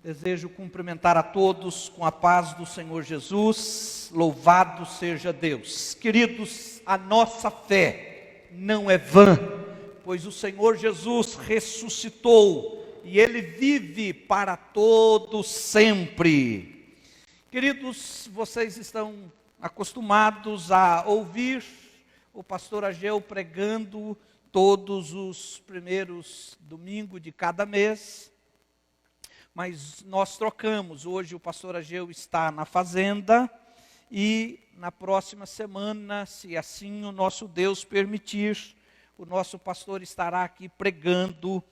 Desejo cumprimentar a todos com a paz do Senhor Jesus, louvado seja Deus. Queridos, a nossa fé não é vã, pois o Senhor Jesus ressuscitou e Ele vive para todos sempre. Queridos, vocês estão acostumados a ouvir o pastor Ageu pregando todos os primeiros domingos de cada mês. Mas nós trocamos, hoje o pastor Ageu está na fazenda e na próxima semana, se assim o nosso Deus permitir, o nosso pastor estará aqui pregando,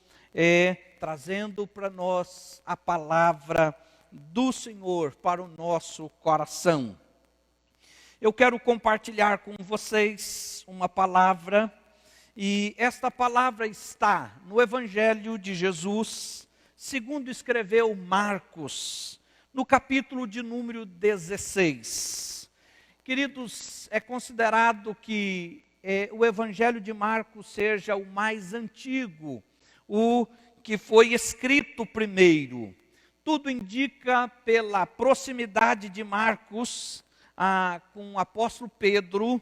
trazendo para nós a palavra do Senhor para o nosso coração. Eu quero compartilhar com vocês uma palavra, e esta palavra está no Evangelho de Jesus, segundo escreveu Marcos, no capítulo de número 16. Queridos, é considerado que o Evangelho de Marcos seja o mais antigo, o que foi escrito primeiro. Tudo indica pela proximidade de Marcos com o apóstolo Pedro,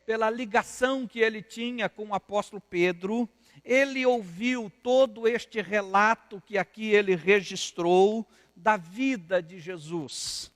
pela ligação que ele tinha com o apóstolo Pedro. Ele ouviu todo este relato que aqui ele registrou da vida de Jesus.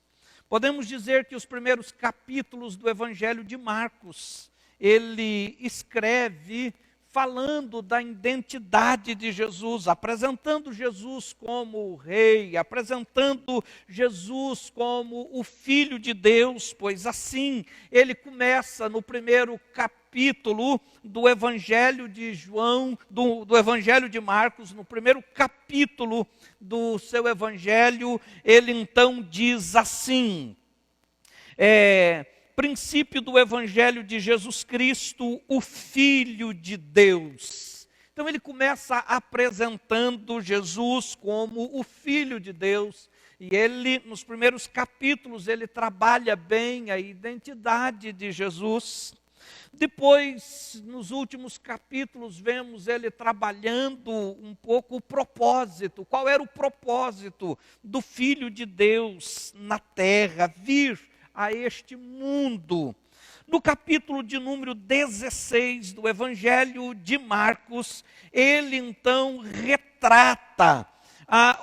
Podemos dizer que os primeiros capítulos do Evangelho de Marcos, ele escreve falando da identidade de Jesus, apresentando Jesus como o rei, apresentando Jesus como o Filho de Deus, pois assim ele começa no primeiro capítulo do Evangelho de João, do Evangelho de Marcos, no primeiro capítulo do seu Evangelho, ele então diz assim, princípio do Evangelho de Jesus Cristo, o Filho de Deus. Então ele começa apresentando Jesus como o Filho de Deus, e ele, nos primeiros capítulos, ele trabalha bem a identidade de Jesus. Depois, nos últimos capítulos, vemos ele trabalhando um pouco o propósito. Qual era o propósito do Filho de Deus na terra, vir a este mundo? No capítulo de número 16 do Evangelho de Marcos, ele então retrata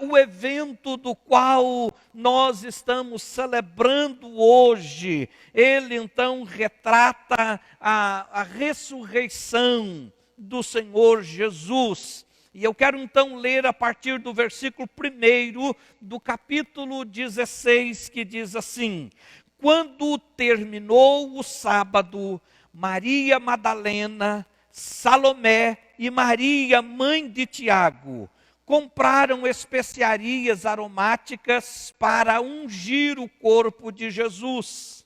o evento do qual nós estamos celebrando hoje. Ele então retrata a ressurreição do Senhor Jesus. E eu quero então ler a partir do versículo 1 do capítulo 16, que diz assim: quando terminou o sábado, Maria Madalena, Salomé e Maria, mãe de Tiago, compraram especiarias aromáticas para ungir o corpo de Jesus.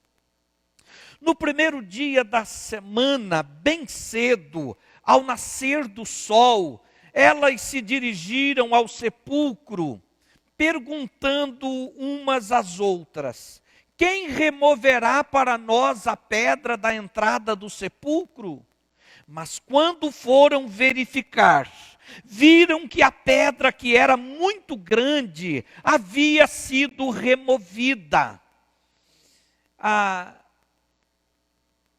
No primeiro dia da semana, bem cedo, ao nascer do sol, elas se dirigiram ao sepulcro, perguntando umas às outras: quem removerá para nós a pedra da entrada do sepulcro? Mas quando foram verificar, viram que a pedra, que era muito grande, havia sido removida.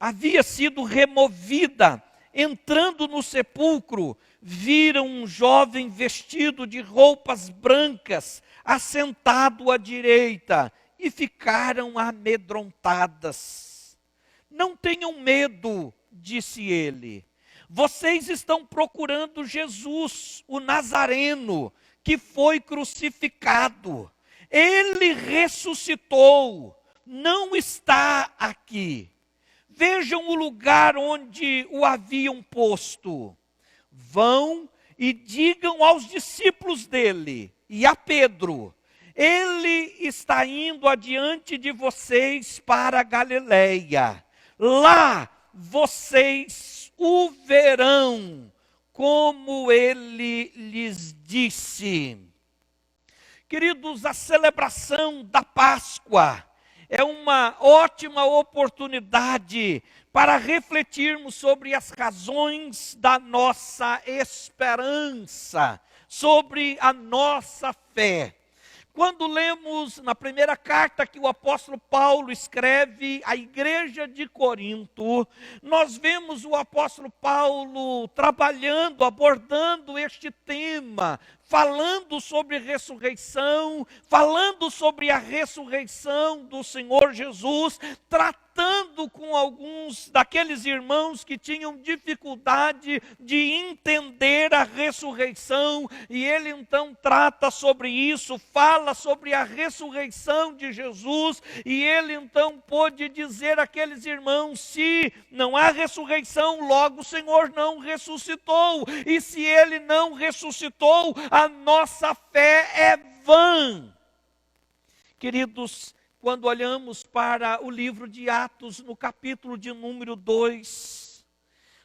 Havia sido removida. Entrando no sepulcro, viram um jovem vestido de roupas brancas, assentado à direita, e ficaram amedrontadas. Não tenham medo, disse ele. Vocês estão procurando Jesus, o Nazareno, que foi crucificado. Ele ressuscitou, não está aqui. Vejam o lugar onde o haviam posto. Vão e digam aos discípulos dele e a Pedro: ele está indo adiante de vocês para a Galileia. Lá vocês o verão, como ele lhes disse. Queridos, a celebração da Páscoa é uma ótima oportunidade para refletirmos sobre as razões da nossa esperança. sobre a nossa fé. Quando lemos na primeira carta que o apóstolo Paulo escreve à igreja de Corinto, nós vemos o apóstolo Paulo trabalhando, abordando este tema, falando sobre ressurreição, falando sobre a ressurreição do Senhor Jesus, tratando com alguns daqueles irmãos que tinham dificuldade de entender a ressurreição, e ele então trata sobre isso, fala sobre a ressurreição de Jesus, e ele então pôde dizer àqueles irmãos: se não há ressurreição, logo o Senhor não ressuscitou, e se ele não ressuscitou, a nossa fé é vã. Queridos, quando olhamos para o livro de Atos, no capítulo de número 2,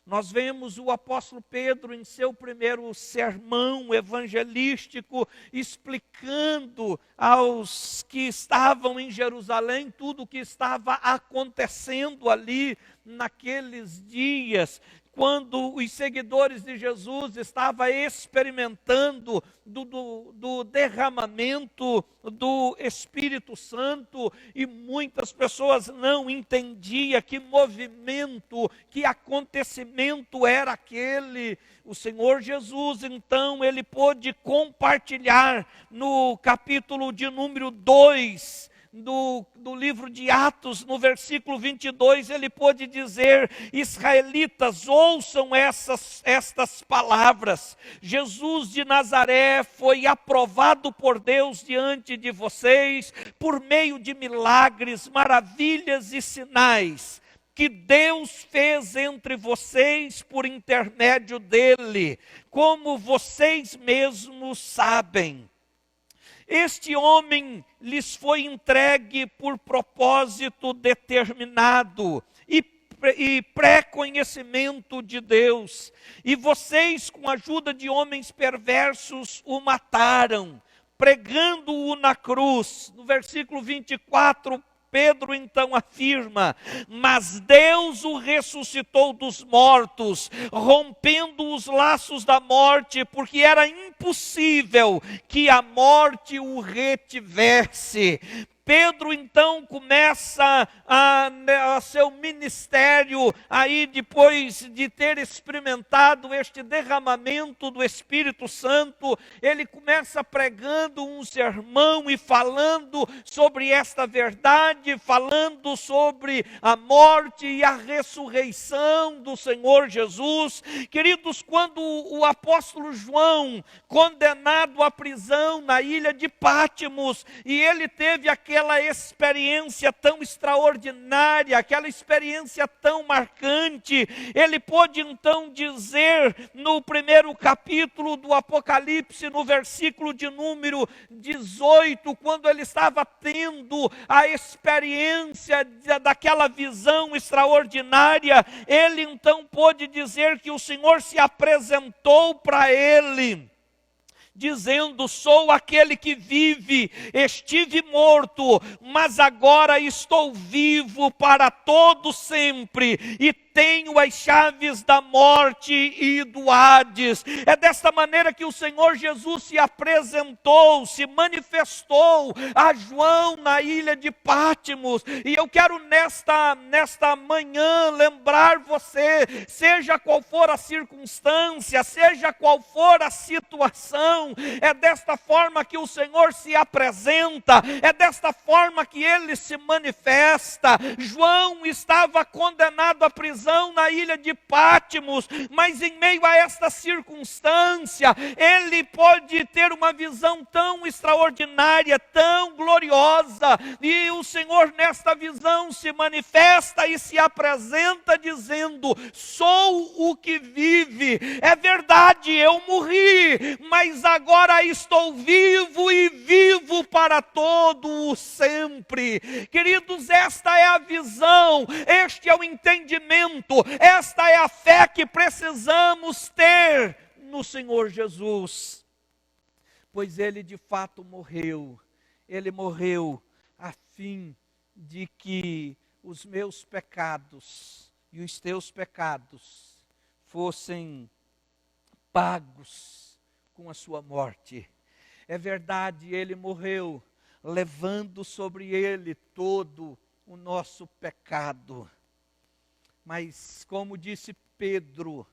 nós vemos o apóstolo Pedro em seu primeiro sermão evangelístico, explicando aos que estavam em Jerusalém tudo o que estava acontecendo ali naqueles dias, quando os seguidores de Jesus estavam experimentando do derramamento do Espírito Santo, e muitas pessoas não entendiam que movimento, que acontecimento era aquele. O Senhor Jesus, então, ele pôde compartilhar no capítulo de número 2, do livro de Atos, no versículo 22, ele pôde dizer: israelitas, ouçam estas palavras. Jesus de Nazaré foi aprovado por Deus diante de vocês, por meio de milagres, maravilhas e sinais, que Deus fez entre vocês por intermédio dele, como vocês mesmos sabem. Este homem lhes foi entregue por propósito determinado e pré-conhecimento de Deus. E vocês, com a ajuda de homens perversos, o mataram, pregando-o na cruz. No versículo 24, Pedro então afirma: mas Deus o ressuscitou dos mortos, rompendo os laços da morte, porque era impossível que a morte o retivesse. Pedro então começa a seu ministério, aí depois de ter experimentado este derramamento do Espírito Santo, ele começa pregando um sermão e falando sobre esta verdade, falando sobre a morte e a ressurreição do Senhor Jesus. Queridos, quando o apóstolo João, condenado à prisão na ilha de Pátimos, e ele teve aquela experiência tão extraordinária, aquela experiência tão marcante, ele pôde então dizer no primeiro capítulo do Apocalipse, no versículo de número 18, quando ele estava tendo a experiência daquela visão extraordinária, ele então pôde dizer que o Senhor se apresentou para ele, dizendo: sou aquele que vive, estive morto, mas agora estou vivo para todo sempre, e tenho as chaves da morte e do Hades. É desta maneira que o Senhor Jesus se apresentou, se manifestou a João na ilha de Pátimos. E eu quero nesta manhã lembrar você, seja qual for a circunstância, seja qual for a situação, é desta forma que o Senhor se apresenta, é desta forma que ele se manifesta. João estava condenado à prisão na ilha de Pátimos, mas em meio a esta circunstância, ele pode ter uma visão tão extraordinária, tão gloriosa, e o Senhor nesta visão se manifesta e se apresenta dizendo: sou o que vive. É verdade, eu morri, mas agora estou vivo e vivo para todo o sempre. Queridos, esta é a visão, este é o entendimento, esta é a fé que precisamos ter no Senhor Jesus. Pois ele de fato morreu, ele morreu a fim de que os meus pecados e os teus pecados fossem pagos com a sua morte. É verdade, ele morreu, levando sobre ele todo o nosso pecado. Mas, como disse Pedro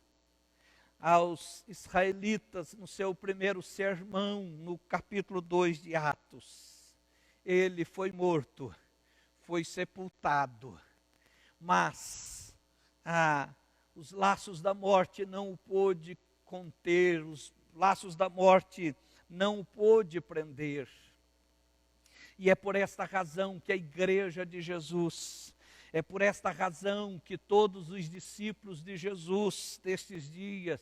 aos israelitas no seu primeiro sermão, no capítulo 2 de Atos, ele foi morto, foi sepultado, mas os laços da morte não o pôde conter, os laços da morte não o pôde prender. E é por esta razão que a igreja de Jesus, é por esta razão que todos os discípulos de Jesus destes dias,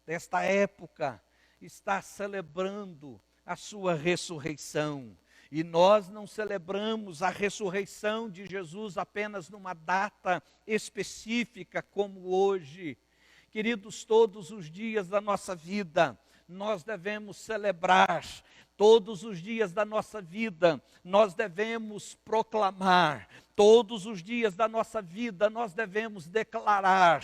desta época, está celebrando a sua ressurreição. E nós não celebramos a ressurreição de Jesus apenas numa data específica como hoje. Queridos, todos os dias da nossa vida, nós devemos celebrar. Todos os dias da nossa vida, nós devemos proclamar. Todos os dias da nossa vida, nós devemos declarar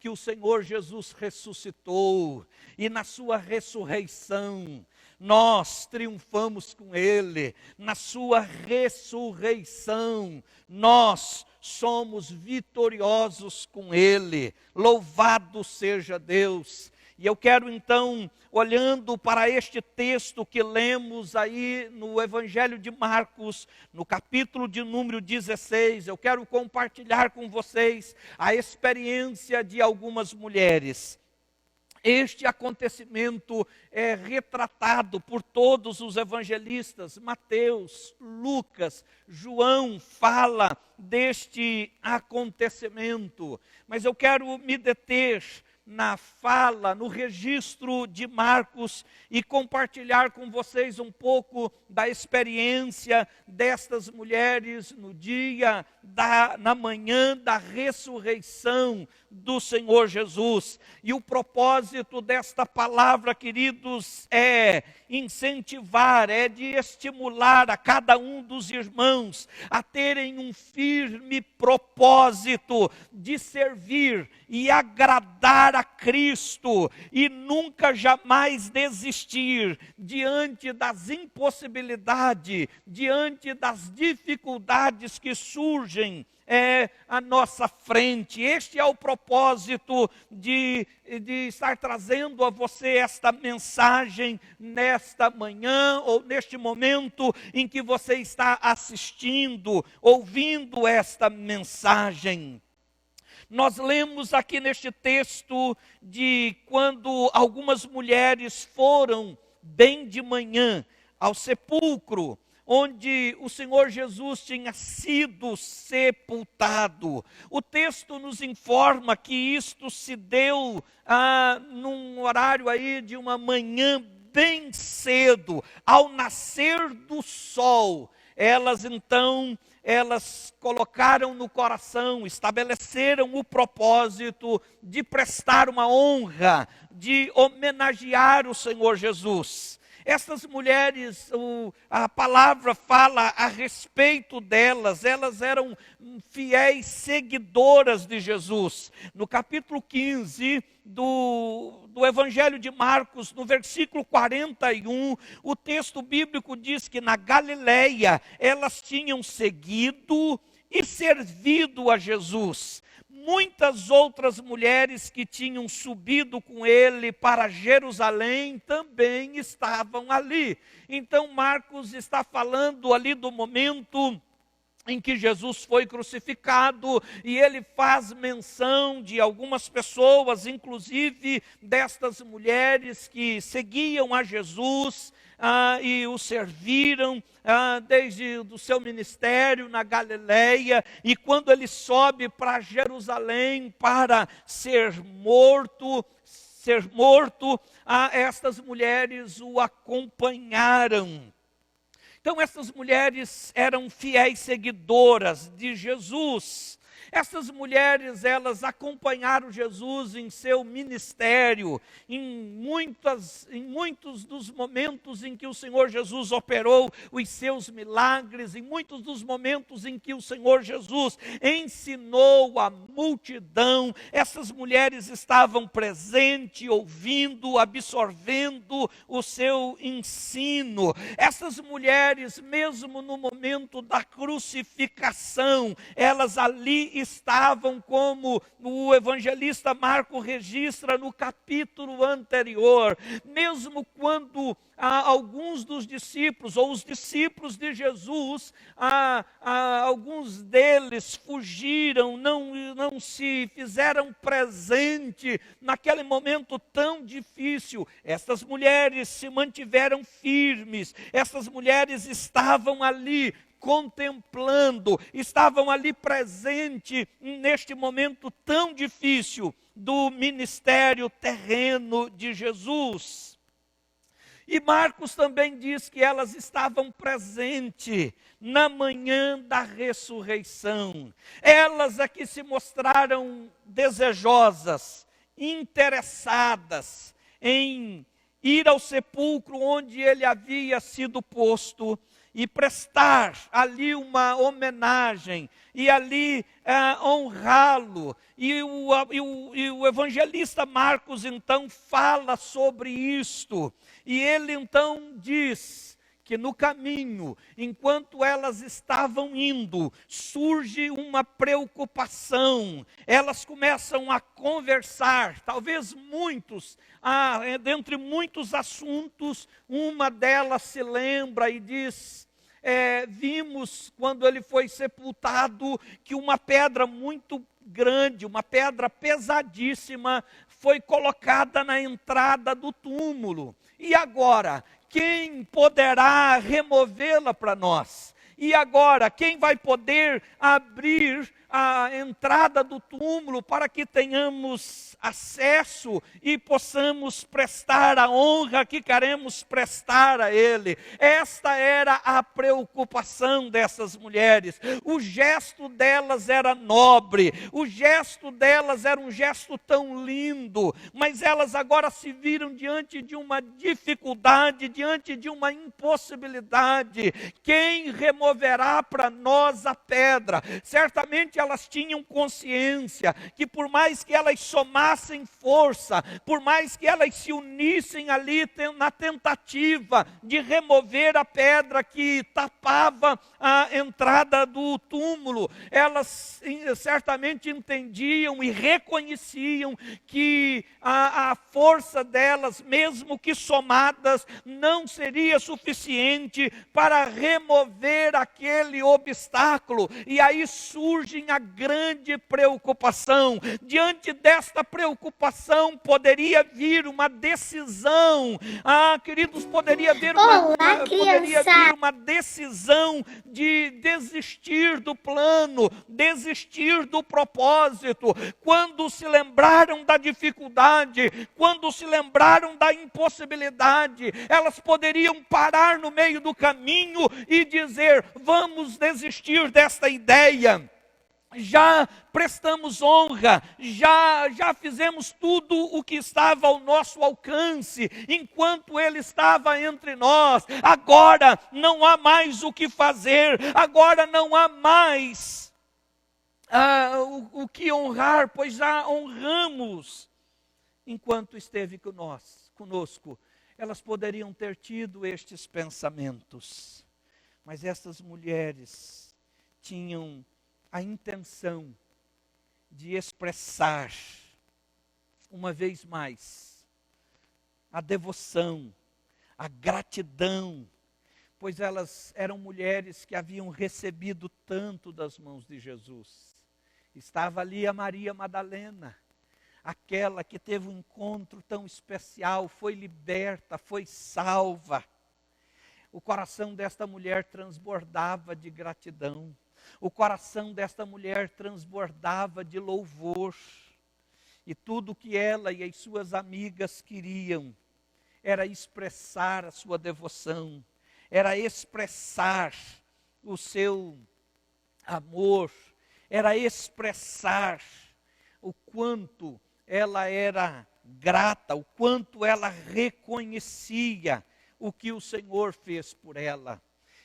que o Senhor Jesus ressuscitou. E na sua ressurreição, nós triunfamos com Ele. Na sua ressurreição, nós somos vitoriosos com Ele. Louvado seja Deus! E eu quero então, olhando para este texto que lemos aí no Evangelho de Marcos, no capítulo de número 16, eu quero compartilhar com vocês a experiência de algumas mulheres. Este acontecimento é retratado por todos os evangelistas. Mateus, Lucas, João fala deste acontecimento. Mas eu quero me deter na fala, no registro de Marcos e compartilhar com vocês um pouco da experiência destas mulheres no dia, na manhã da ressurreição do Senhor Jesus. E o propósito desta palavra, queridos, é incentivar, é de estimular a cada um dos irmãos a terem um firme propósito de servir e agradar a Cristo e nunca jamais desistir diante das impossibilidades, diante das dificuldades que surgem à nossa frente. Este é o propósito de estar trazendo a você esta mensagem nesta manhã ou neste momento em que você está assistindo, ouvindo esta mensagem. Nós lemos aqui neste texto de quando algumas mulheres foram bem de manhã ao sepulcro, onde o Senhor Jesus tinha sido sepultado. O texto nos informa que isto se deu num horário aí de uma manhã bem cedo, ao nascer do sol. Elas colocaram no coração, estabeleceram o propósito de prestar uma honra, de homenagear o Senhor Jesus. Essas mulheres, a palavra fala a respeito delas, elas eram fiéis seguidoras de Jesus. No capítulo 15 do Evangelho de Marcos, no versículo 41, o texto bíblico diz que na Galileia elas tinham seguido e servido a Jesus. Muitas outras mulheres que tinham subido com ele para Jerusalém também estavam ali. Então Marcos está falando ali do momento em que Jesus foi crucificado, e ele faz menção de algumas pessoas, inclusive destas mulheres que seguiam a Jesus e o serviram desde o seu ministério na Galileia, e quando ele sobe para Jerusalém para ser morto, estas mulheres o acompanharam. Então essas mulheres eram fiéis seguidoras de Jesus. Essas mulheres, elas acompanharam Jesus em seu ministério, em muitos dos momentos em que o Senhor Jesus operou os seus milagres, em muitos dos momentos em que o Senhor Jesus ensinou a multidão. Essas mulheres estavam presentes, ouvindo, absorvendo o seu ensino. Essas mulheres, mesmo no momento da crucificação, elas ali estavam, como o evangelista Marcos registra no capítulo anterior. Mesmo quando alguns dos discípulos, ou os discípulos de Jesus, alguns deles fugiram, não se fizeram presente naquele momento tão difícil, essas mulheres se mantiveram firmes, essas mulheres estavam ali contemplando, estavam ali presentes neste momento tão difícil do ministério terreno de Jesus. E Marcos também diz que elas estavam presentes na manhã da ressurreição. Elas aqui se mostraram desejosas, interessadas em ir ao sepulcro onde ele havia sido posto e prestar ali uma homenagem, e ali honrá-lo. E o evangelista Marcos então fala sobre isto, e ele então diz que no caminho, enquanto elas estavam indo, surge uma preocupação. Elas começam a conversar, talvez muitos, dentre muitos assuntos, uma delas se lembra e diz: vimos quando ele foi sepultado que uma pedra muito grande, uma pedra pesadíssima, foi colocada na entrada do túmulo. E agora, quem poderá removê-la para nós? E agora, quem vai poder abrir a entrada do túmulo para que tenhamos acesso e possamos prestar a honra que queremos prestar a Ele? Esta era a preocupação dessas mulheres. O gesto delas era nobre, o gesto delas era um gesto tão lindo, mas elas agora se viram diante de uma dificuldade, diante de uma impossibilidade. Quem removerá para nós a pedra? Certamente elas tinham consciência que por mais que elas somassem força, por mais que elas se unissem ali na tentativa de remover a pedra que tapava a entrada do túmulo, elas certamente entendiam e reconheciam que a força delas, mesmo que somadas, não seria suficiente para remover aquele obstáculo. E aí surge a grande preocupação. Diante desta preocupação poderia vir uma decisão. Queridos, poderia vir uma decisão de desistir do plano, desistir do propósito. Quando se lembraram da dificuldade, quando se lembraram da impossibilidade, elas poderiam parar no meio do caminho e dizer: vamos desistir desta ideia. Já prestamos honra, já fizemos tudo o que estava ao nosso alcance, enquanto Ele estava entre nós. Agora não há mais o que fazer, agora não há mais o que honrar, pois já honramos enquanto esteve conosco. Elas poderiam ter tido estes pensamentos, mas essas mulheres tinham a intenção de expressar, uma vez mais, a devoção, a gratidão, pois elas eram mulheres que haviam recebido tanto das mãos de Jesus. Estava ali a Maria Madalena, aquela que teve um encontro tão especial, foi liberta, foi salva. O coração desta mulher transbordava de gratidão. O coração desta mulher transbordava de louvor. E tudo que ela e as suas amigas queriam era expressar a sua devoção, era expressar o seu amor, era expressar o quanto ela era grata, o quanto ela reconhecia o que o Senhor fez por ela.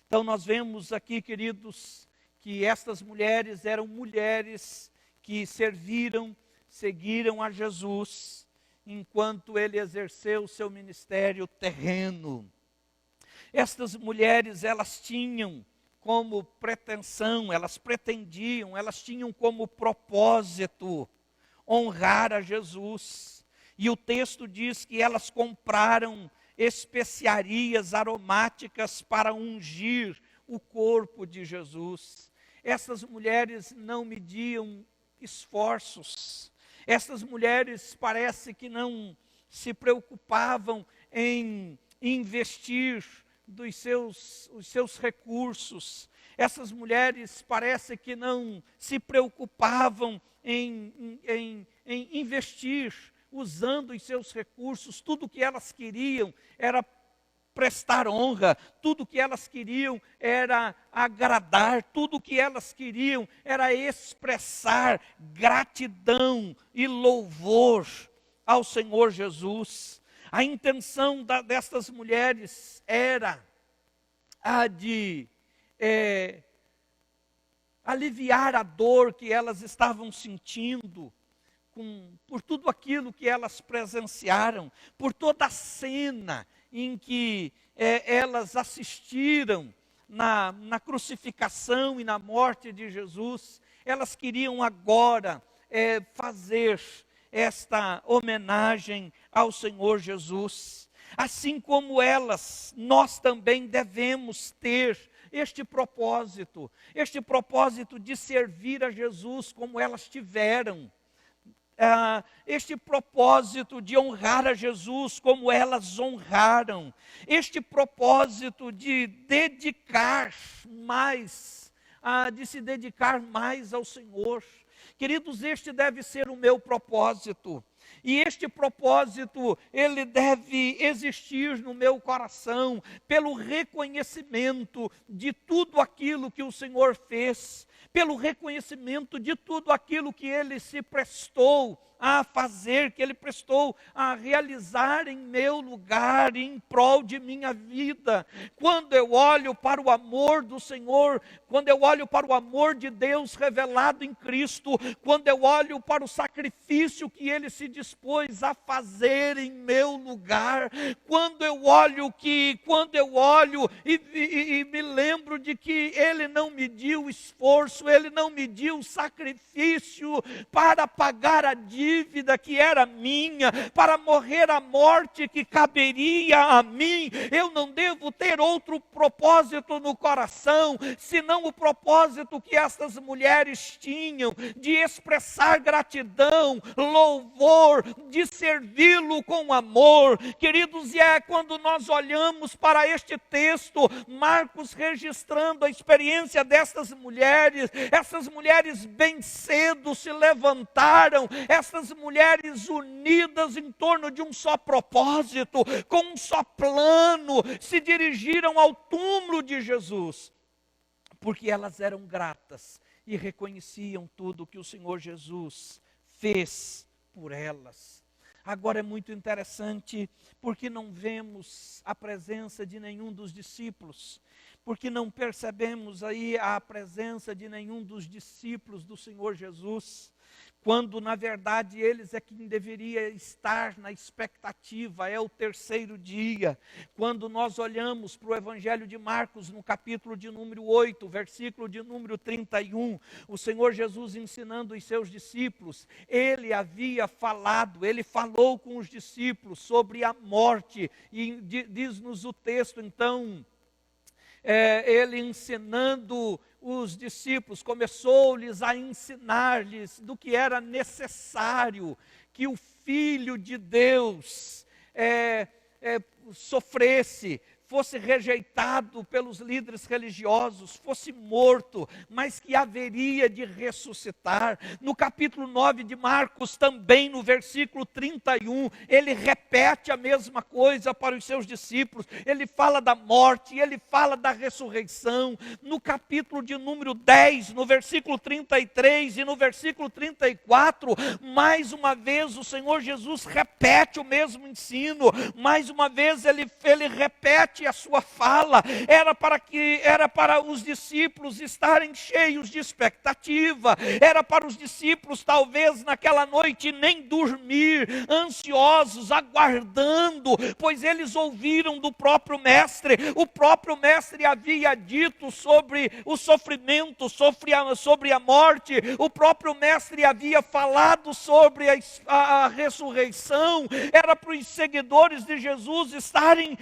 Então nós vemos aqui, queridos, que estas mulheres eram mulheres que seguiram a Jesus, enquanto ele exerceu o seu ministério terreno. Estas mulheres, elas tinham como pretensão, elas pretendiam, elas tinham como propósito honrar a Jesus. E o texto diz que elas compraram especiarias aromáticas para ungir o corpo de Jesus. Essas mulheres não mediam esforços. Essas mulheres parece que não se preocupavam em investir os seus recursos. Essas mulheres parece que não se preocupavam em investir usando os seus recursos. Tudo que elas queriam era prestar honra, tudo que elas queriam era agradar, tudo que elas queriam era expressar gratidão e louvor ao Senhor Jesus. A intenção destas mulheres era a de aliviar a dor que elas estavam sentindo, por tudo aquilo que elas presenciaram, por toda a cena em que elas assistiram na crucificação e na morte de Jesus. Elas queriam agora fazer esta homenagem ao Senhor Jesus. Assim como elas, nós também devemos ter este propósito de servir a Jesus como elas tiveram. Este propósito de honrar a Jesus como elas honraram, este propósito de dedicar mais, de se dedicar mais ao Senhor. Queridos, este deve ser o meu propósito. E este propósito, ele deve existir no meu coração, pelo reconhecimento de tudo aquilo que o Senhor fez, pelo reconhecimento de tudo aquilo que Ele se prestou a fazer, que Ele prestou a realizar em meu lugar, em prol de minha vida. Quando eu olho para o amor do Senhor, quando eu olho para o amor de Deus revelado em Cristo, quando eu olho para o sacrifício que Ele se dispôs a fazer em meu lugar, quando eu olho e me lembro de que Ele não mediu esforço, Ele não mediu sacrifício para pagar a dívida que era minha, para morrer a morte que caberia a mim. Eu não devo ter outro propósito no coração, senão o propósito que estas mulheres tinham, de expressar gratidão, louvor, de servi-lo com amor. Queridos, e é quando nós olhamos para este texto, Marcos registrando a experiência destas mulheres, essas mulheres bem cedo se levantaram, essas mulheres unidas em torno de um só propósito, com um só plano, se dirigiram ao túmulo de Jesus, porque elas eram gratas e reconheciam tudo que o Senhor Jesus fez por elas. Agora é muito interessante, porque não vemos a presença de nenhum dos discípulos, porque não percebemos aí a presença de nenhum dos discípulos do Senhor Jesus, quando na verdade eles é quem deveria estar na expectativa. É o terceiro dia, quando nós olhamos para o Evangelho de Marcos, no capítulo de número 8, versículo de número 31, o Senhor Jesus ensinando os seus discípulos, Ele falou com os discípulos sobre a morte, e diz-nos o texto então, Ele ensinando os discípulos, começou-lhes a ensinar-lhes do que era necessário que o Filho de Deus sofresse, fosse rejeitado pelos líderes religiosos, fosse morto, mas que haveria de ressuscitar. No capítulo 9 de Marcos, também no versículo 31, ele repete a mesma coisa para os seus discípulos. Ele fala da morte, ele fala da ressurreição. No capítulo de número 10, no versículo 33 e no versículo 34, mais uma vez o Senhor Jesus repete o mesmo ensino. Mais uma vez ele repete a sua fala. Era para os discípulos estarem cheios de expectativa. Era para os discípulos talvez naquela noite nem dormir, ansiosos, aguardando, pois eles ouviram do próprio mestre. O próprio mestre havia dito sobre o sofrimento, sobre a morte. O próprio mestre havia falado sobre a ressurreição. Era para os seguidores de Jesus estarem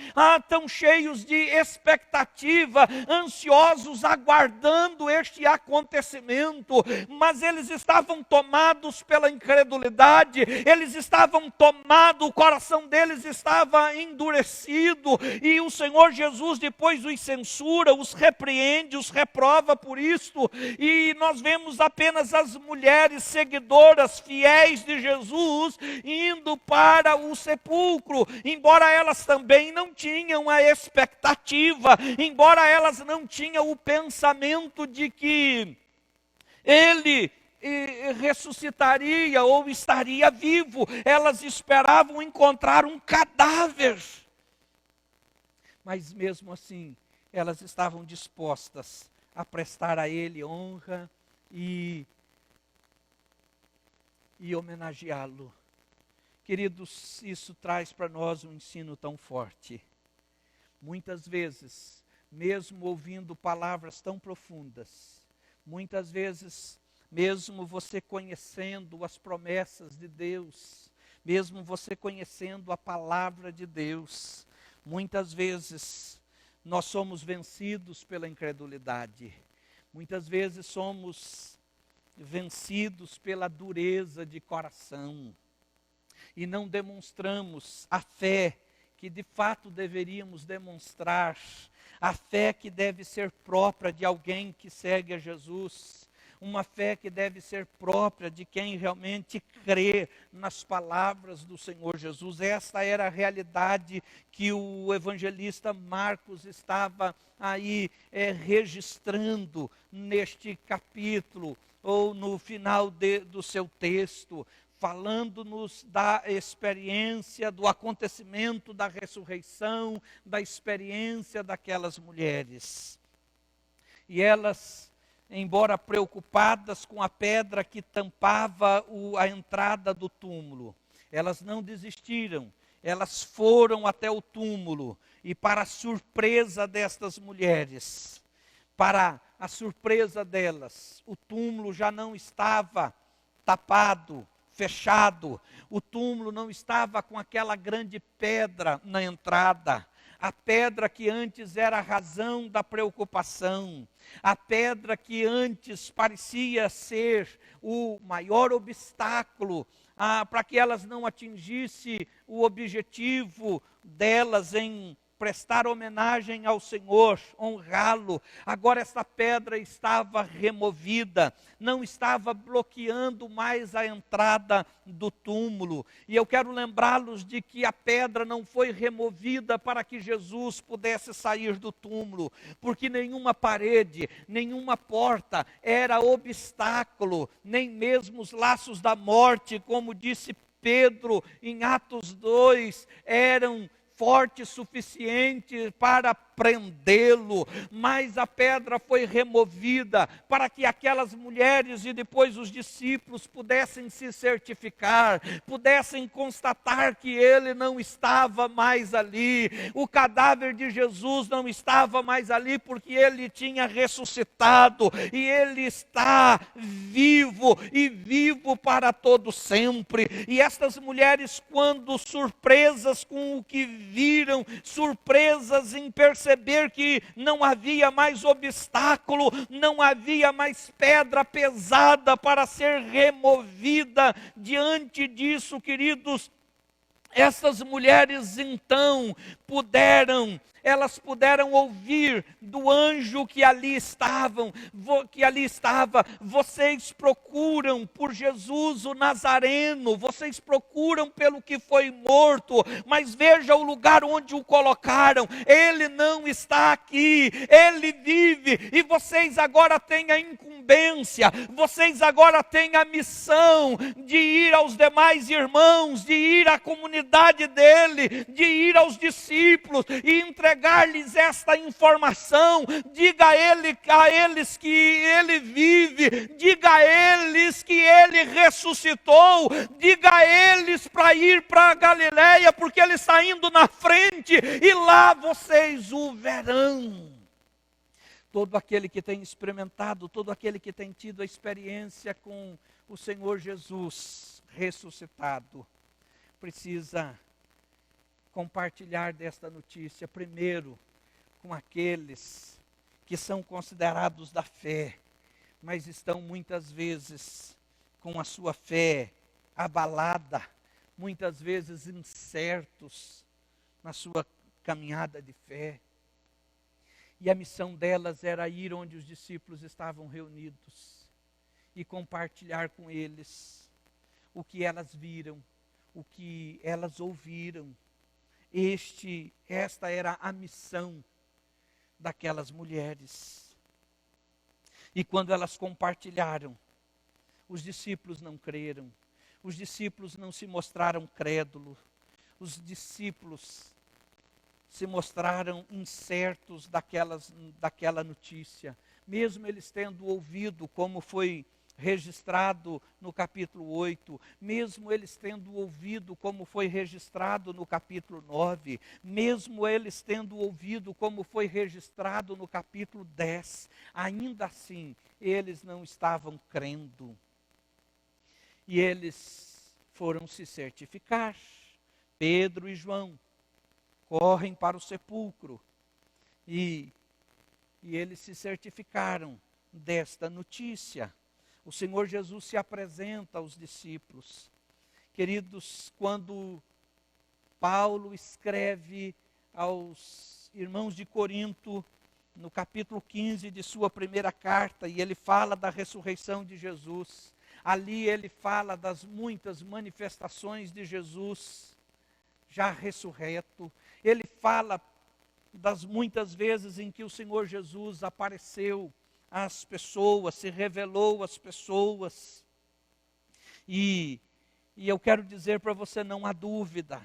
tão cheios de expectativa, ansiosos, aguardando este acontecimento, mas eles estavam tomados pela incredulidade, eles estavam tomados, o coração deles estava endurecido, e o Senhor Jesus depois os censura, os repreende, os reprova por isto, e nós vemos apenas as mulheres seguidoras, fiéis de Jesus, indo para o sepulcro, embora elas também não tinham a expectativa, embora elas não tinham o pensamento de que ele ressuscitaria ou estaria vivo, elas esperavam encontrar um cadáver, mas mesmo assim, elas estavam dispostas a prestar a ele honra e homenageá-lo. Queridos, isso traz para nós um ensino tão forte. Muitas vezes, mesmo ouvindo palavras tão profundas, muitas vezes, mesmo você conhecendo as promessas de Deus, mesmo você conhecendo a palavra de Deus, muitas vezes nós somos vencidos pela incredulidade. Muitas vezes somos vencidos pela dureza de coração. E não demonstramos a fé que de fato deveríamos demonstrar, a fé que deve ser própria de alguém que segue a Jesus, uma fé que deve ser própria de quem realmente crê nas palavras do Senhor Jesus. Esta era a realidade que o evangelista Marcos estava aí registrando neste capítulo, ou no final do seu texto, falando-nos da experiência, do acontecimento da ressurreição, da experiência daquelas mulheres. E elas, embora preocupadas com a pedra que tampava a entrada do túmulo, elas não desistiram, elas foram até o túmulo, e para a surpresa destas mulheres, para a surpresa delas, o túmulo já não estava tapado, fechado, o túmulo não estava com aquela grande pedra na entrada, a pedra que antes era a razão da preocupação, a pedra que antes parecia ser o maior obstáculo para que elas não atingissem o objetivo delas em prestar homenagem ao Senhor, honrá-lo. Agora essa pedra estava removida, não estava bloqueando mais a entrada do túmulo. E eu quero lembrá-los de que a pedra não foi removida para que Jesus pudesse sair do túmulo, porque nenhuma parede, nenhuma porta era obstáculo, nem mesmo os laços da morte, como disse Pedro em Atos 2, eram forte suficiente para prendê-lo, mas a pedra foi removida para que aquelas mulheres e depois os discípulos pudessem se certificar, pudessem constatar que ele não estava mais ali, o cadáver de Jesus não estava mais ali, porque ele tinha ressuscitado e ele está vivo e vivo para todo sempre. E estas mulheres, quando surpresas com o que viram, surpresas em perceber que não havia mais obstáculo, não havia mais pedra pesada para ser removida. Diante disso, queridos, essas mulheres então puderam elas puderam ouvir do anjo que ali estava, vocês procuram por Jesus o Nazareno, vocês procuram pelo que foi morto, mas veja o lugar onde o colocaram, ele não está aqui, ele vive, e vocês agora têm a incumbência, vocês agora têm a missão de ir aos demais irmãos, de ir à comunidade dele, de ir aos discípulos e entregar-lhes esta informação. Diga a eles que ele vive, diga a eles que ele ressuscitou, diga a eles para ir para a Galileia, porque ele está indo na frente e lá vocês o verão. Todo aquele que tem experimentado, todo aquele que tem tido a experiência com o Senhor Jesus ressuscitado, precisa compartilhar desta notícia, primeiro, com aqueles que são considerados da fé, mas estão muitas vezes com a sua fé abalada, muitas vezes incertos na sua caminhada de fé. E a missão delas era ir onde os discípulos estavam reunidos e compartilhar com eles o que elas viram, o que elas ouviram. Esta era a missão daquelas mulheres. E quando elas compartilharam, os discípulos não creram, os discípulos não se mostraram crédulos, os discípulos se mostraram incertos daquela notícia, mesmo eles tendo ouvido como foi registrado no capítulo 8, mesmo eles tendo ouvido como foi registrado no capítulo 9, mesmo eles tendo ouvido como foi registrado no capítulo 10, ainda assim, eles não estavam crendo. E eles foram se certificar. Pedro e João correm para o sepulcro e eles se certificaram desta notícia. O Senhor Jesus se apresenta aos discípulos. Queridos, quando Paulo escreve aos irmãos de Corinto, no capítulo 15 de sua primeira carta, e ele fala da ressurreição de Jesus, ali ele fala das muitas manifestações de Jesus já ressurreto. Ele fala das muitas vezes em que o Senhor Jesus apareceu às pessoas, se revelou às pessoas. E eu quero dizer para você, não há dúvida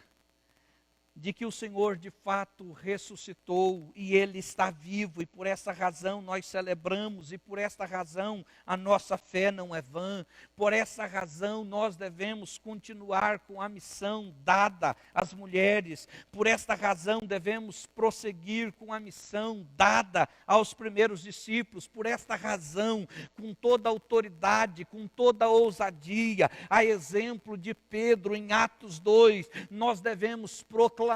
de que o Senhor de fato ressuscitou e Ele está vivo, e por essa razão nós celebramos, e por esta razão a nossa fé não é vã, por essa razão nós devemos continuar com a missão dada às mulheres, por esta razão devemos prosseguir com a missão dada aos primeiros discípulos, por esta razão, com toda a autoridade, com toda a ousadia, a exemplo de Pedro em Atos 2, nós devemos proclamar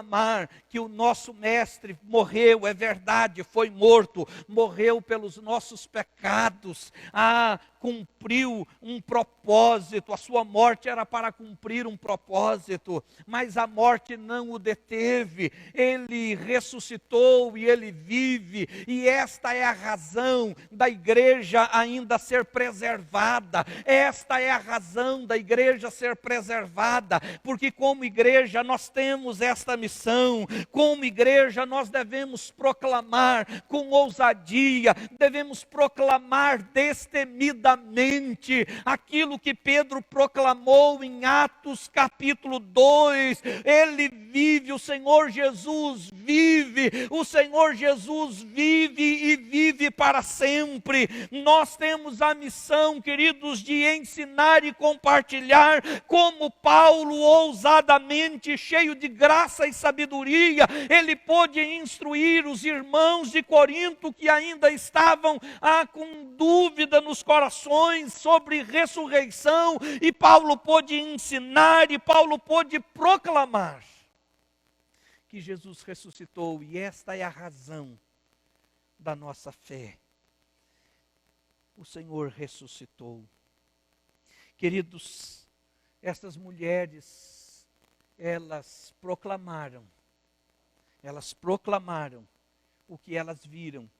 que o nosso mestre morreu, é verdade, foi morto, morreu pelos nossos pecados, cumpriu um propósito, a sua morte era para cumprir um propósito, mas a morte não o deteve, ele ressuscitou e ele vive, e esta é a razão da igreja ainda ser preservada, esta é a razão da igreja ser preservada, porque como igreja nós temos esta missão, como igreja nós devemos proclamar com ousadia, devemos proclamar destemidamente aquilo que Pedro proclamou em Atos capítulo 2, ele vive, o Senhor Jesus vive, o Senhor Jesus vive e vive para sempre. Nós temos a missão, queridos, de ensinar e compartilhar, como Paulo ousadamente, cheio de graça e sabedoria, ele pôde instruir os irmãos de Corinto que ainda estavam com dúvida nos corações sobre ressurreição, e Paulo pôde ensinar, e Paulo pôde proclamar que Jesus ressuscitou, e esta é a razão da nossa fé. O Senhor ressuscitou. Queridos, estas mulheres, elas proclamaram Elas proclamaram o que elas viram,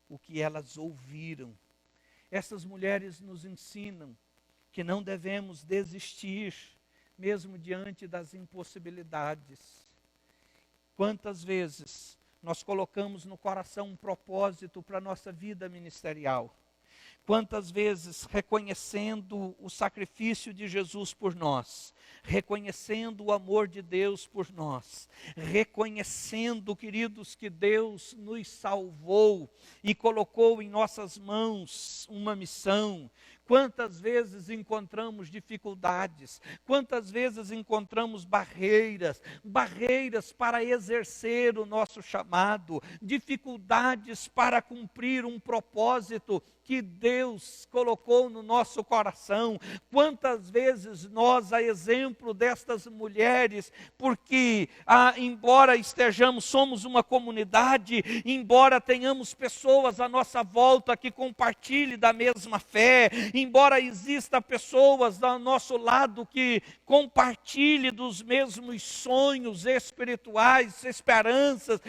o que elas ouviram. Essas mulheres nos ensinam que não devemos desistir, mesmo diante das impossibilidades. Quantas vezes nós colocamos no coração um propósito para a nossa vida ministerial? Quantas vezes, reconhecendo o sacrifício de Jesus por nós, reconhecendo o amor de Deus por nós, reconhecendo, queridos, que Deus nos salvou e colocou em nossas mãos uma missão. Quantas vezes encontramos dificuldades, quantas vezes encontramos barreiras para exercer o nosso chamado, dificuldades para cumprir um propósito que Deus colocou no nosso coração. Quantas vezes nós, a exemplo destas mulheres, porque embora somos uma comunidade, embora tenhamos pessoas à nossa volta que compartilhem da mesma fé, embora exista pessoas ao nosso lado que compartilhem dos mesmos sonhos espirituais, esperanças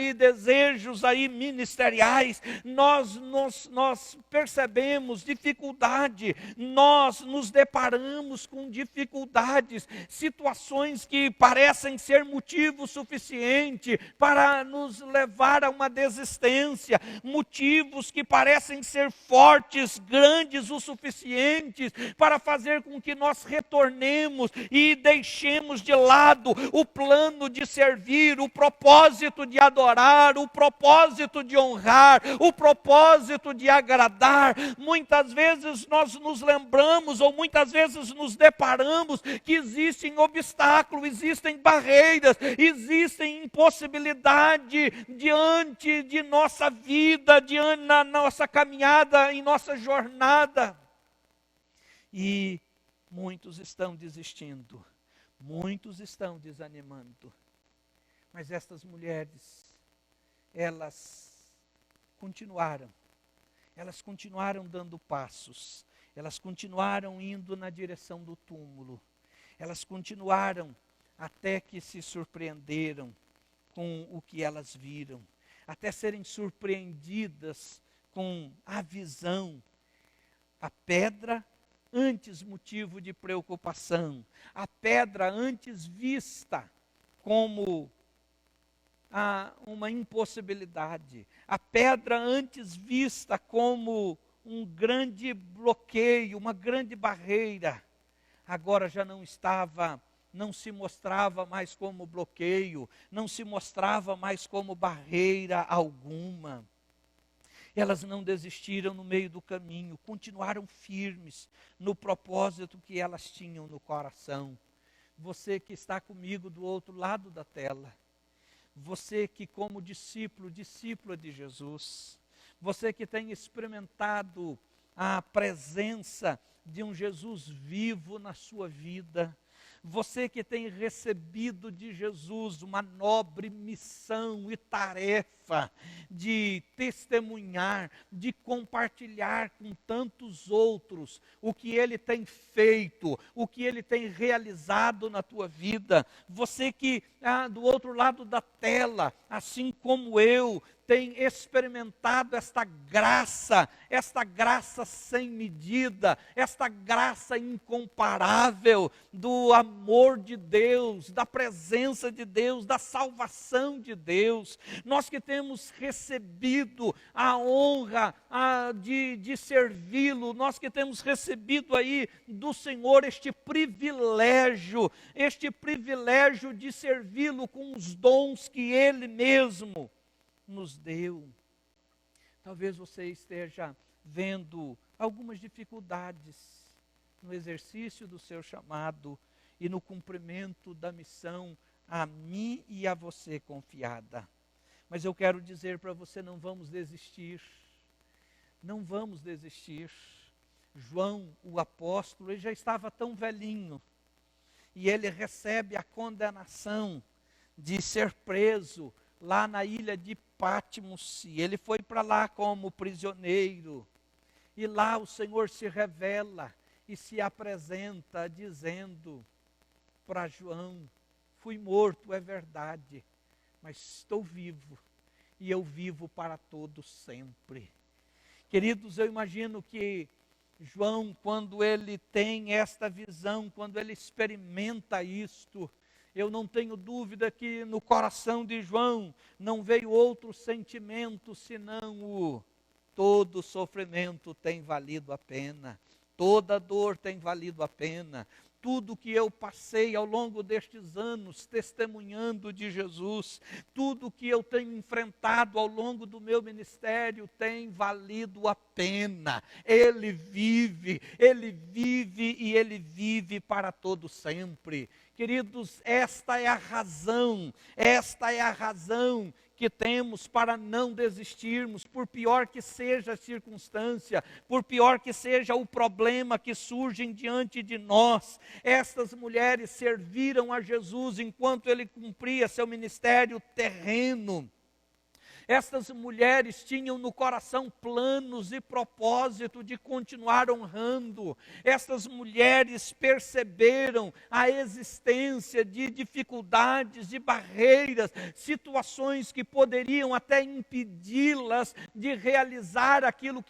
e desejos aí ministeriais, nós percebemos dificuldade, nós nos deparamos com dificuldades, situações que parecem ser motivo suficiente para nos levar a uma desistência, motivos que parecem ser fortes, grandes o suficientes para fazer com que nós retornemos e deixemos de lado o plano de servir, o propósito de adorar, o propósito de honrar, o propósito de agradar. Muitas vezes nós nos lembramos ou muitas vezes nos deparamos que existem obstáculos, existem barreiras, existem impossibilidades diante de nossa vida, diante na nossa caminhada, em nossa jornada. E muitos estão desistindo, muitos estão desanimando. Mas estas mulheres, elas continuaram dando passos, elas continuaram indo na direção do túmulo, elas continuaram até que se surpreenderam com o que elas viram, até serem surpreendidas com a visão. A pedra antes motivo de preocupação, a pedra antes vista como uma impossibilidade, a pedra antes vista como um grande bloqueio, uma grande barreira, agora já não se mostrava mais como bloqueio, não se mostrava mais como barreira alguma. Elas não desistiram no meio do caminho, continuaram firmes no propósito que elas tinham no coração. Você que está comigo do outro lado da tela, você que como discípula de Jesus, você que tem experimentado a presença de um Jesus vivo na sua vida, você que tem recebido de Jesus uma nobre missão e tarefa de testemunhar, de compartilhar com tantos outros o que Ele tem feito, o que Ele tem realizado na tua vida. Você que do outro lado da tela, assim como eu, tem experimentado esta graça sem medida, esta graça incomparável do amor de Deus, da presença de Deus, da salvação de Deus. Nós que temos recebido a honra de servi-lo, nós que temos recebido aí do Senhor este privilégio de servi-lo com os dons que Ele mesmo nos deu. Talvez você esteja vendo algumas dificuldades no exercício do seu chamado e no cumprimento da missão a mim e a você confiada. Mas eu quero dizer para você, não vamos desistir. Não vamos desistir. João, o apóstolo, ele já estava tão velhinho e ele recebe a condenação de ser preso lá na ilha de Patmos, e ele foi para lá como prisioneiro, e lá o Senhor se revela e se apresenta dizendo para João: fui morto, é verdade, mas estou vivo, e eu vivo para todo sempre. Queridos, eu imagino que João, quando ele tem esta visão, quando ele experimenta isto, eu não tenho dúvida que no coração de João não veio outro sentimento senão o todo sofrimento tem valido a pena, toda dor tem valido a pena. Tudo que eu passei ao longo destes anos testemunhando de Jesus, tudo que eu tenho enfrentado ao longo do meu ministério tem valido a pena. Ele vive e Ele vive para todo sempre. Queridos, esta é a razão que temos para não desistirmos, por pior que seja a circunstância, por pior que seja o problema que surge diante de nós. Estas mulheres serviram a Jesus enquanto ele cumpria seu ministério terreno. Estas mulheres tinham no coração planos e propósito de continuar honrando. Estas mulheres perceberam a existência de dificuldades, de barreiras, situações que poderiam até impedi-las de realizar aquilo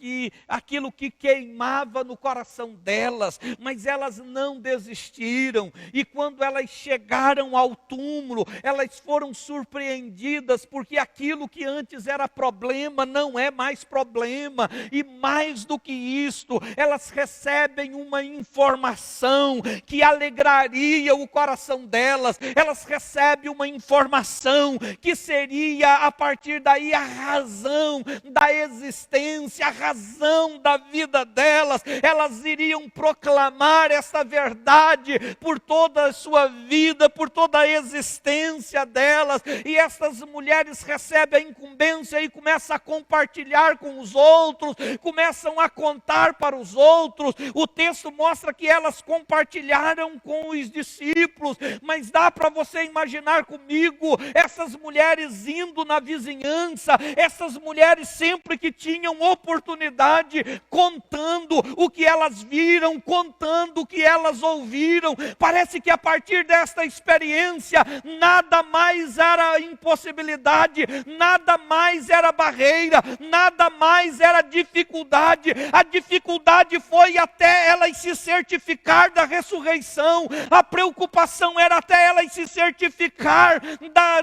que queimava no coração delas. Mas elas não desistiram. E quando elas chegaram ao túmulo, elas foram surpreendidas, porque aquilo que antes era problema, não é mais problema, e mais do que isto, elas recebem uma informação que alegraria o coração delas. Elas recebem uma informação que seria a partir daí a razão da existência, a razão da vida delas. Elas iriam proclamar essa verdade por toda a sua vida, por toda a existência delas, e essas mulheres recebem a incumbência e começam a compartilhar com os outros, começam a contar para os outros. O texto mostra que elas compartilharam com os discípulos, mas dá para você imaginar comigo essas mulheres indo na vizinhança, essas mulheres sempre que tinham oportunidade, contando o que elas viram, contando o que elas ouviram. Parece que a partir desta experiência, nada mais era impossibilidade, nada mais era barreira, nada mais era dificuldade. A dificuldade foi até elas se certificar da ressurreição. A preocupação era até elas se certificar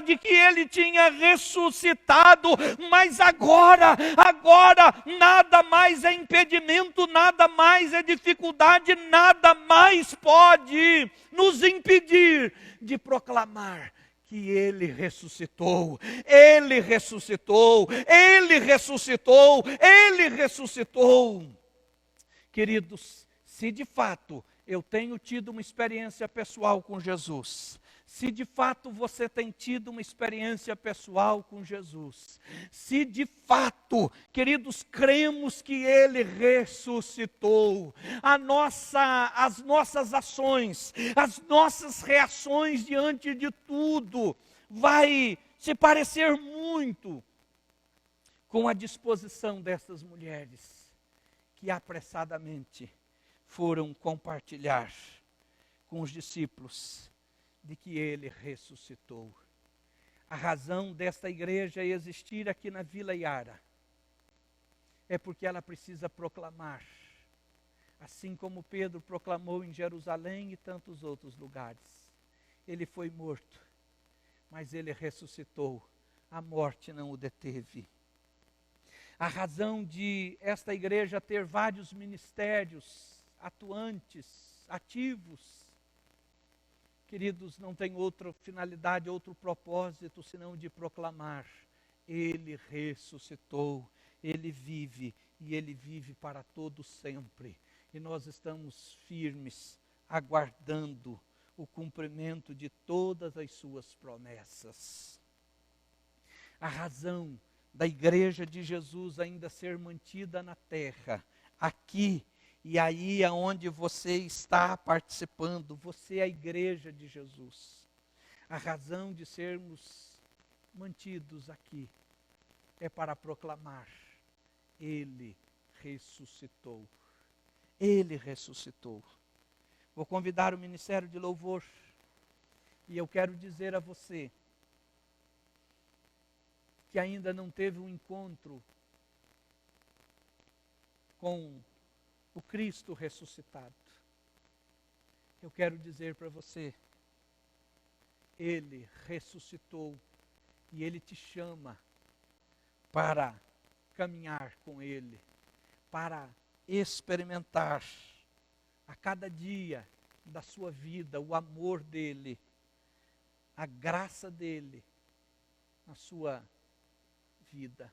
de que ele tinha ressuscitado. Mas agora nada mais é impedimento, nada mais é dificuldade, nada mais pode nos impedir de proclamar que Ele ressuscitou, Ele ressuscitou, Ele ressuscitou, Ele ressuscitou. Queridos, se de fato eu tenho tido uma experiência pessoal com Jesus, se de fato você tem tido uma experiência pessoal com Jesus, se de fato, queridos, cremos que Ele ressuscitou, as nossas ações, as nossas reações diante de tudo, vai se parecer muito com a disposição dessas mulheres, que apressadamente foram compartilhar com os discípulos de que Ele ressuscitou. A razão desta igreja existir aqui na Vila Iara é porque ela precisa proclamar, assim como Pedro proclamou em Jerusalém e tantos outros lugares. Ele foi morto, mas Ele ressuscitou. A morte não o deteve. A razão de esta igreja ter vários ministérios atuantes, ativos, queridos, não tem outra finalidade, outro propósito, senão de proclamar: Ele ressuscitou, Ele vive, e Ele vive para todo sempre. E nós estamos firmes, aguardando o cumprimento de todas as suas promessas. A razão da igreja de Jesus ainda ser mantida na terra, aqui, e aí aonde você está participando, você é a igreja de Jesus. A razão de sermos mantidos aqui é para proclamar: Ele ressuscitou. Ele ressuscitou. Vou convidar o ministério de louvor, e eu quero dizer a você que ainda não teve um encontro com o Cristo ressuscitado, eu quero dizer para você, Ele ressuscitou e Ele te chama para caminhar com Ele, para experimentar a cada dia da sua vida o amor dEle, a graça dEle na sua vida.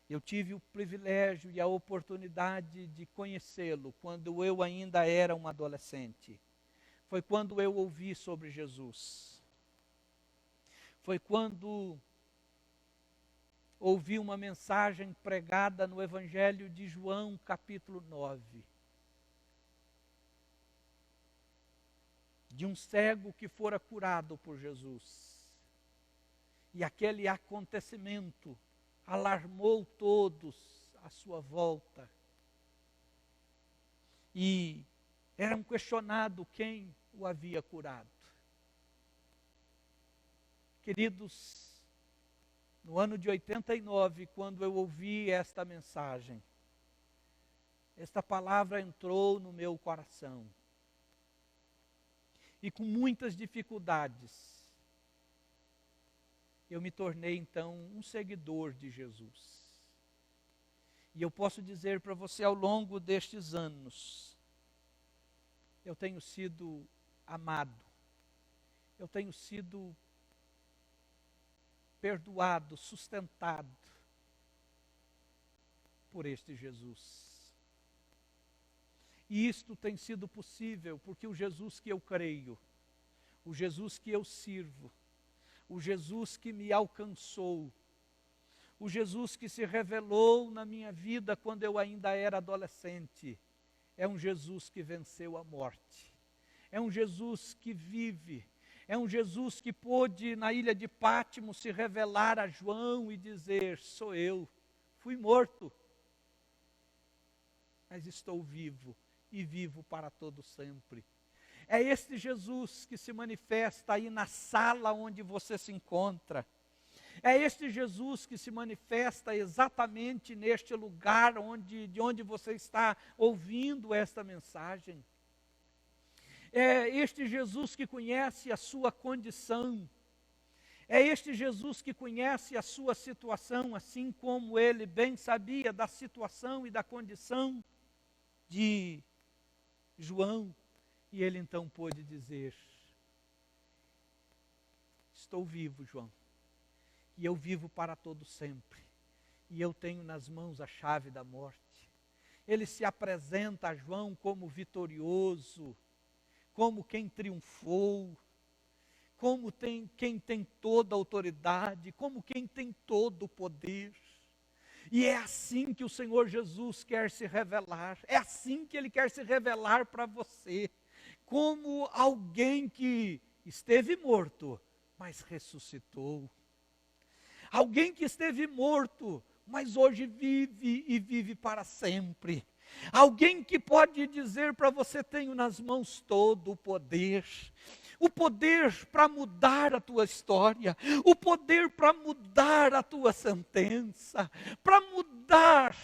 Eu tive o privilégio e a oportunidade de conhecê-lo quando eu ainda era um adolescente. Foi quando eu ouvi sobre Jesus. Foi quando ouvi uma mensagem pregada no Evangelho de João, capítulo 9. De um cego que fora curado por Jesus. E aquele acontecimento alarmou todos à sua volta. E era um questionado quem o havia curado. Queridos, no ano de 89, quando eu ouvi esta mensagem, esta palavra entrou no meu coração. E com muitas dificuldades, eu me tornei então um seguidor de Jesus. E eu posso dizer para você, ao longo destes anos, eu tenho sido amado, eu tenho sido perdoado, sustentado por este Jesus. E isto tem sido possível porque o Jesus que eu creio, o Jesus que eu sirvo, o Jesus que me alcançou, o Jesus que se revelou na minha vida quando eu ainda era adolescente, é um Jesus que venceu a morte, é um Jesus que vive, é um Jesus que pôde na ilha de Pátmos se revelar a João e dizer: sou eu, fui morto, mas estou vivo e vivo para todo sempre. É este Jesus que se manifesta aí na sala onde você se encontra. É este Jesus que se manifesta exatamente neste lugar de onde você está ouvindo esta mensagem. É este Jesus que conhece a sua condição. É este Jesus que conhece a sua situação, assim como ele bem sabia da situação e da condição de João. E ele então pôde dizer: estou vivo, João, e eu vivo para todo sempre, e eu tenho nas mãos a chave da morte. Ele se apresenta a João como vitorioso, como quem triunfou, como quem tem toda a autoridade, como quem tem todo o poder. E é assim que o Senhor Jesus quer se revelar, é assim que Ele quer se revelar para você, como alguém que esteve morto, mas ressuscitou. Alguém que esteve morto, mas hoje vive e vive para sempre. Alguém que pode dizer para você: tenho nas mãos todo o poder para mudar a tua história, o poder para mudar a tua sentença, para mudar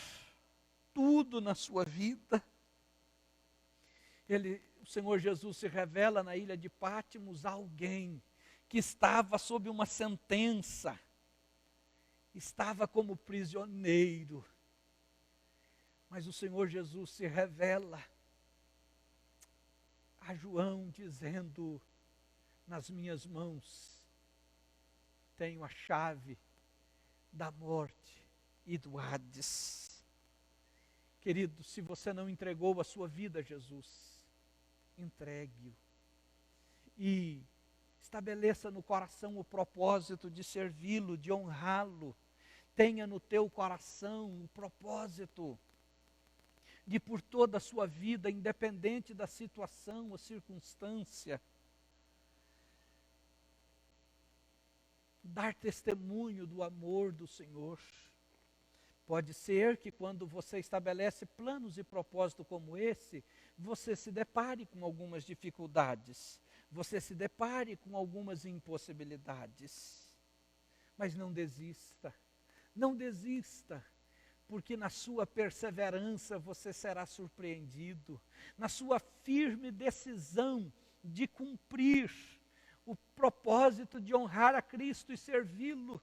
tudo na sua vida. O Senhor Jesus se revela na ilha de Pátmos a alguém que estava sob uma sentença, estava como prisioneiro, mas o Senhor Jesus se revela a João dizendo: nas minhas mãos tenho a chave da morte e do Hades. Querido, se você não entregou a sua vida a Jesus, entregue-o e estabeleça no coração o propósito de servi-lo, de honrá-lo. Tenha no teu coração o propósito de, por toda a sua vida, independente da situação ou circunstância, dar testemunho do amor do Senhor. Pode ser que quando você estabelece planos e propósitos como esse, você se depare com algumas dificuldades, você se depare com algumas impossibilidades. Mas não desista, não desista, porque na sua perseverança você será surpreendido, na sua firme decisão de cumprir o propósito de honrar a Cristo e servi-lo,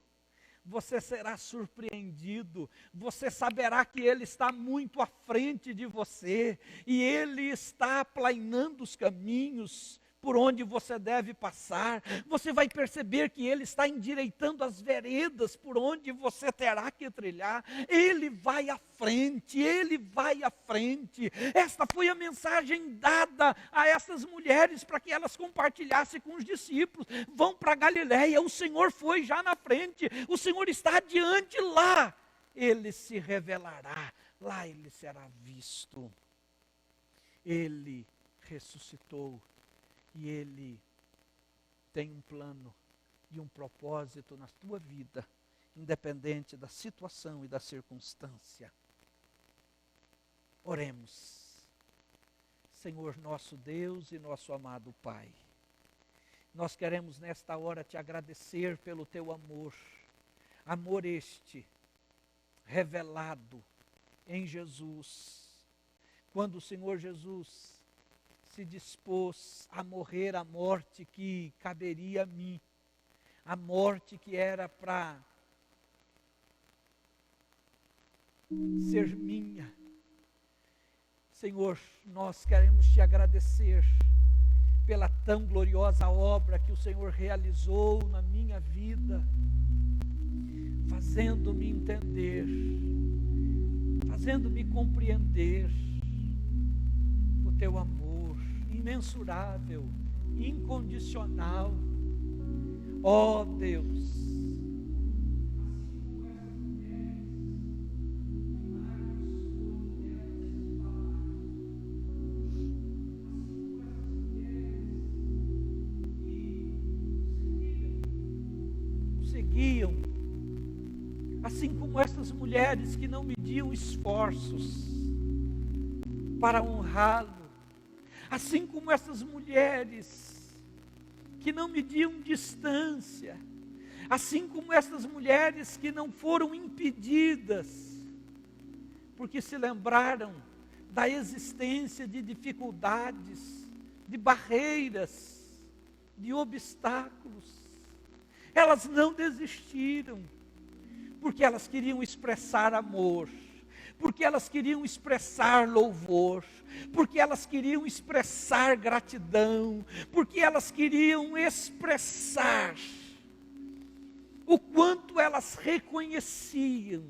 você será surpreendido, você saberá que Ele está muito à frente de você, e Ele está aplainando os caminhos por onde você deve passar. Você vai perceber que Ele está endireitando as veredas por onde você terá que trilhar. Ele vai à frente, Ele vai à frente. Esta foi a mensagem dada a essas mulheres para que elas compartilhassem com os discípulos. Vão para Galiléia, o Senhor foi já na frente, o Senhor está adiante, lá Ele se revelará, lá Ele será visto. Ele ressuscitou. E Ele tem um plano e um propósito na tua vida, independente da situação e da circunstância. Oremos. Senhor nosso Deus e nosso amado Pai, nós queremos nesta hora te agradecer pelo teu amor, amor este revelado em Jesus, quando o Senhor Jesus se dispôs a morrer a morte que caberia a mim, a morte que era para ser minha. Senhor, nós queremos te agradecer pela tão gloriosa obra que o Senhor realizou na minha vida, fazendo-me entender, fazendo-me compreender o teu amor imensurável, incondicional. Ó Deus, seguiam, assim como essas mulheres que não mediam esforços para honrá-lo, assim como essas mulheres que não mediam distância, assim como essas mulheres que não foram impedidas, porque se lembraram da existência de dificuldades, de barreiras, de obstáculos. Elas não desistiram, porque elas queriam expressar amor, porque elas queriam expressar louvor, porque elas queriam expressar gratidão, porque elas queriam expressar o quanto elas reconheciam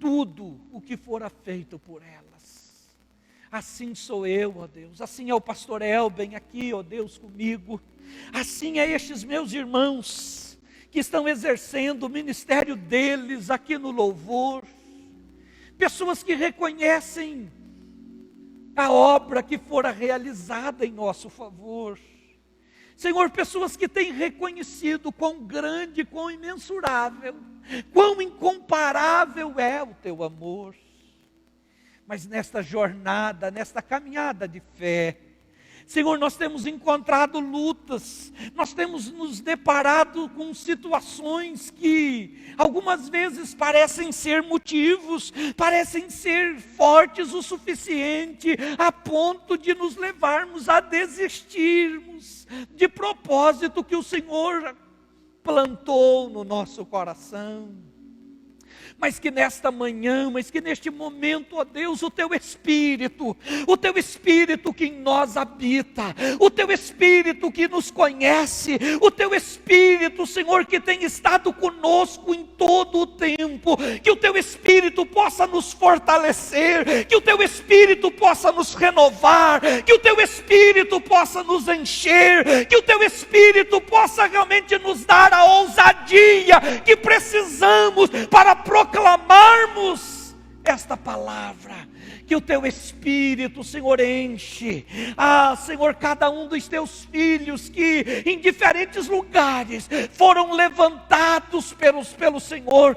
tudo o que fora feito por elas. Assim sou eu, ó Deus, assim é o pastor Elben aqui, ó Deus, comigo, assim é estes meus irmãos que estão exercendo o ministério deles aqui no louvor, pessoas que reconhecem a obra que fora realizada em nosso favor. Senhor, pessoas que têm reconhecido quão grande, quão imensurável, quão incomparável é o teu amor. Mas nesta jornada, nesta caminhada de fé, Senhor, nós temos encontrado lutas, nós temos nos deparado com situações que algumas vezes parecem ser motivos, parecem ser fortes o suficiente a ponto de nos levarmos a desistirmos de propósito que o Senhor plantou no nosso coração. Mas que nesta manhã, mas que neste momento, ó Deus, o Teu Espírito que em nós habita, o Teu Espírito que nos conhece, o Teu Espírito, Senhor, que tem estado conosco em todo o tempo, que o Teu Espírito possa nos fortalecer, que o Teu Espírito possa nos renovar, que o Teu Espírito possa nos encher, que o Teu Espírito possa realmente nos dar a ousadia que precisamos para proclamarmos esta palavra, que o teu Espírito, Senhor, enche, Senhor, cada um dos teus filhos que em diferentes lugares foram levantados pelo Senhor,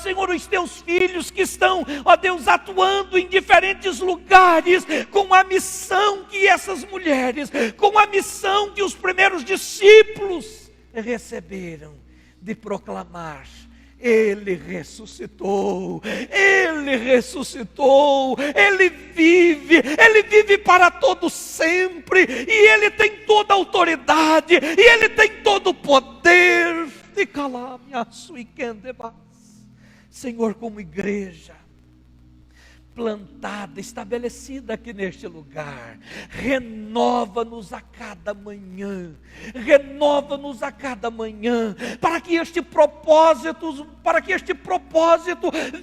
Senhor, os teus filhos que estão, ó Deus, atuando em diferentes lugares, com a missão que essas mulheres, com a missão que os primeiros discípulos receberam, de proclamar: Ele ressuscitou, Ele ressuscitou, Ele vive para todo sempre, e Ele tem toda a autoridade, e Ele tem todo o poder. Senhor, como igreja plantada, estabelecida aqui neste lugar, renova-nos a cada manhã, para que este propósito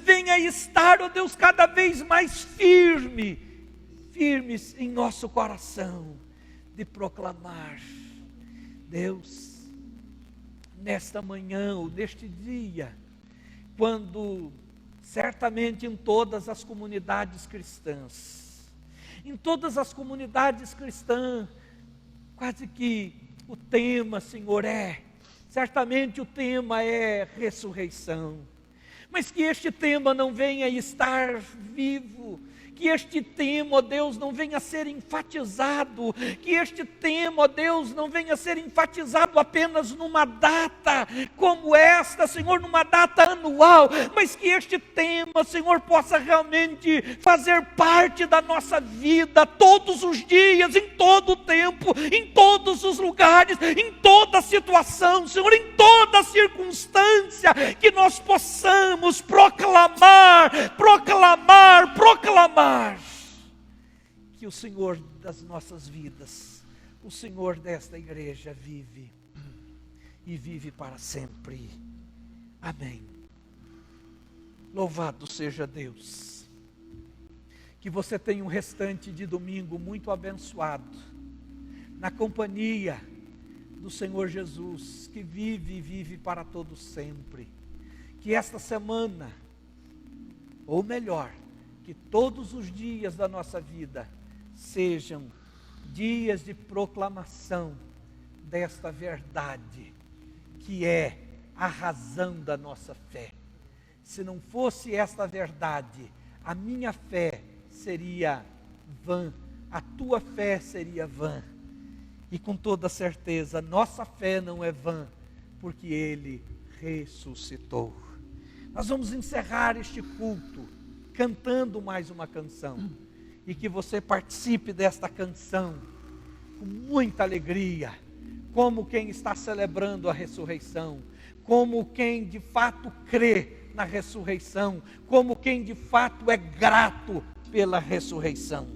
venha estar, ó Deus, cada vez mais firmes em nosso coração, de proclamar, Deus, nesta manhã ou neste dia, quando certamente em todas as comunidades cristãs, quase que o tema, Senhor, certamente o tema é ressurreição, mas que este tema não venha estar vivo, que este tema, ó Deus, não venha a ser enfatizado, que este tema, ó Deus, não venha a ser enfatizado apenas numa data como esta, Senhor, numa data anual, mas que este tema, Senhor, possa realmente fazer parte da nossa vida, todos os dias, em todo o tempo, em todos os lugares, em toda situação, Senhor, em toda circunstância, que nós possamos proclamar, que o Senhor das nossas vidas, o Senhor desta igreja vive, e vive para sempre. Amém. Louvado seja Deus. Que você tenha um restante de domingo muito abençoado, na companhia do Senhor Jesus, que vive e vive para todo sempre. Que esta semana, ou melhor, que todos os dias da nossa vida sejam dias de proclamação desta verdade, que é a razão da nossa fé. Se não fosse esta verdade, a minha fé seria vã, a tua fé seria vã. E com toda certeza, nossa fé não é vã, porque Ele ressuscitou. Nós vamos encerrar este culto cantando mais uma canção, e que você participe desta canção com muita alegria, como quem está celebrando a ressurreição, como quem de fato crê na ressurreição, como quem de fato é grato pela ressurreição.